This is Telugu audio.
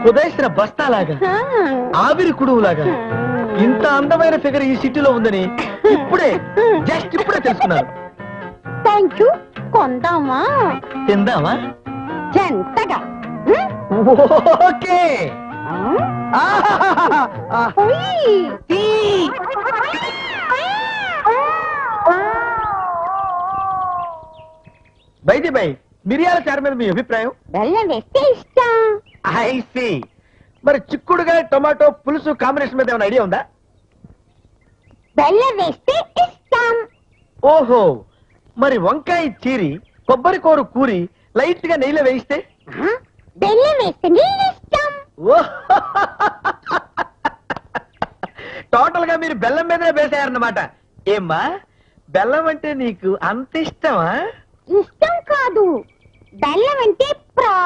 కుదేసిన బస్తాలాగా ఆవిరి కుడువులాగా ఇంత అందమైన ఫిగర్ ఈ సిటీలో ఉందని ఇప్పుడే ఇప్పుడే తెలుసుకున్నాను. Thank you. కొందామా? తిందామా? జంతగా. ఓకే. బైది బై, మిరియాల చారు మీద మీ అభిప్రాయం? బెల్లం వేస్తే ఇష్టం. I see. మరి చిక్కుడుగా టొమాటో పులుసు కాంబినేషన్ మీద ఏమైనా ఐడియా ఉందా? బెల్లం వేస్తే ఇష్టం. ఓహో, మరి వంకాయ చీరి కొబ్బరి కూర కూరి లైట్ గా నెయ్యిలో వేయిస్తే? బెల్లం వేస్తే ఇష్టం. టోటల్ గా మీరు బెల్లం మీదనే వేసారన్నమాట. ఏమ్మా, బెల్లం అంటే నీకు అంత ఇష్టమా? ఇష్టం కాదు, బెల్లం అంటే